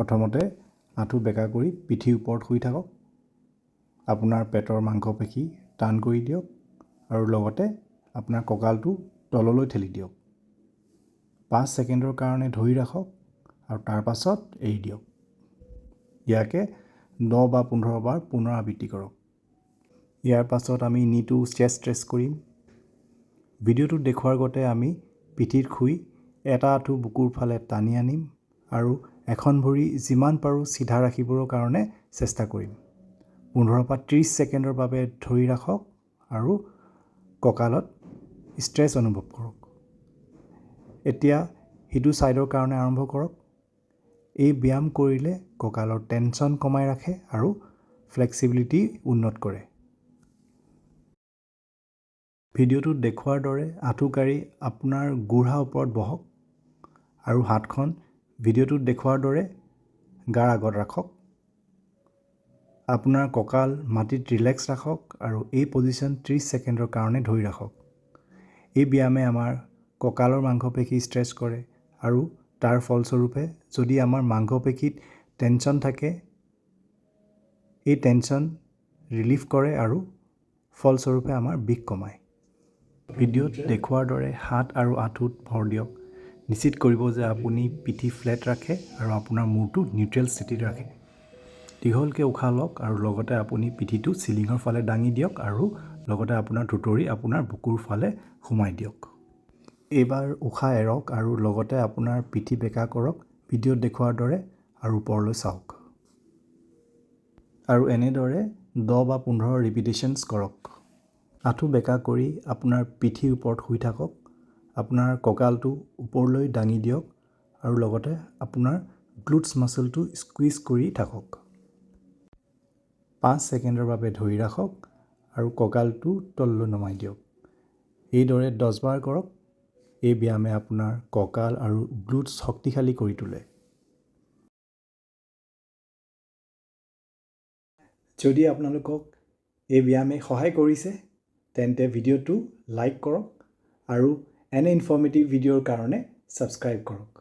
প্ৰথমতে আঁঠু বেকা কৰি পিঠিৰ ওপৰত শুই থাকক। আপোনাৰ পেটৰ মাংসপেশী টান কৰি দিয়ক আৰু লগতে আপোনাৰ কঁকালটো তললৈ ঠেলি দিয়ক। 5 ছেকেণ্ডৰ কাৰণে ধৰি ৰাখক আৰু তাৰ পাছত এৰি দিয়ক। ইয়াকে 10 বা 15 বাৰ পুনৰাবৃত্তি কৰক। ইয়াৰ পাছত আমি নিটো চেষ্ট ষ্ট্ৰেচ কৰিম। ভিডিঅ'টোত দেখুৱাৰ গতে আমি পিঠিত শুই এটা আঁঠু বুকুৰ ফালে টানি আনিম আৰু এখন ভৰি যিমান পাৰোঁ চিধা ৰাখিবৰ কাৰণে চেষ্টা কৰিম। 15 পৰা 30 ছেকেণ্ডৰ বাবে ধৰি ৰাখক আৰু কঁকালত ষ্ট্ৰেচ অনুভৱ কৰক। এতিয়া সিটো ছাইডৰ কাৰণে আৰম্ভ কৰক। এই ব্যায়াম কৰিলে কঁকালৰ টেনশ্যন কমাই ৰাখে আৰু ফ্লেক্সিবিলিটি উন্নত কৰে। ভিডিঅ'টোত দেখুৱাৰ দৰে আঁঠু কাঢ়ি আপোনাৰ গোঢ়া ওপৰত বহক আৰু হাতখন ভিডিঅ'টোত দেখুৱাৰ দৰে গাৰ আগত ৰাখক। আপোনাৰ কঁকাল মাটিত ৰিলেক্স ৰাখক আৰু এই পজিশ্যন 30 ছেকেণ্ডৰ কাৰণে ধৰি ৰাখক। এই ব্যায়ামে আমাৰ কঁকালৰ মাংসপেশী ষ্ট্ৰেচ কৰে আৰু তাৰ ফলস্বৰূপে যদি আমাৰ মাংসপেশীত টেনশ্যন থাকে এই টেনশ্যন ৰিলিফ কৰে আৰু ফলস্বৰূপে আমাৰ বিষ কমায়। ভিডিঅ'ত দেখুৱাৰ দৰে হাত আৰু আঁঠুত ভৰ দিয়ক। নিশ্চিত কৰিব যে আপুনি পিঠি ফ্লেট ৰাখে আৰু আপোনাৰ মূৰটো নিউট্ৰেল স্থিতিত ৰাখে। দীঘলকৈ উশাহ লওক আৰু লগতে আপুনি পিঠিটো চিলিঙৰ ফালে দাঙি দিয়ক আৰু লগতে আপোনাৰ থুঁতৰি আপোনাৰ বুকুৰ ফালে সোমাই দিয়ক। এইবাৰ উশাহ এৰক আৰু লগতে আপোনাৰ পিঠি বেকা কৰক ভিডিঅ'ত দেখুৱাৰ দৰে আৰু ওপৰলৈ চাওক। আৰু এনেদৰে 10 বা 15 ৰিপিটেশ্যনছ কৰক। আঁঠু বেকা কৰি আপোনাৰ পিঠিৰ ওপৰত শুই থাকক। আপোনাৰ কঁকালটো ওপৰলৈ দাঙি দিয়ক আৰু লগতে আপোনাৰ গ্লুটছ মাচলটো স্কুইজ কৰি থাকক। 5 ছেকেণ্ডৰ বাবে ধৰি ৰাখক আৰু কঁকালটো তললৈ নমাই দিয়ক। এইদৰে 10 বাৰ কৰক। এই ব্যায়ামে আপোনাৰ কঁকাল আৰু গ্লুটছ শক্তিশালী কৰি তোলে। যদি আপোনালোকক এই ব্যায়ামে সহায় কৰিছে তেন্তে ভিডিঅ'টো লাইক কৰক আৰু এনে ইনফৰ্মেটিভ ভিডিঅ'ৰ কাৰণে ছাবস্ক্ৰাইব কৰক।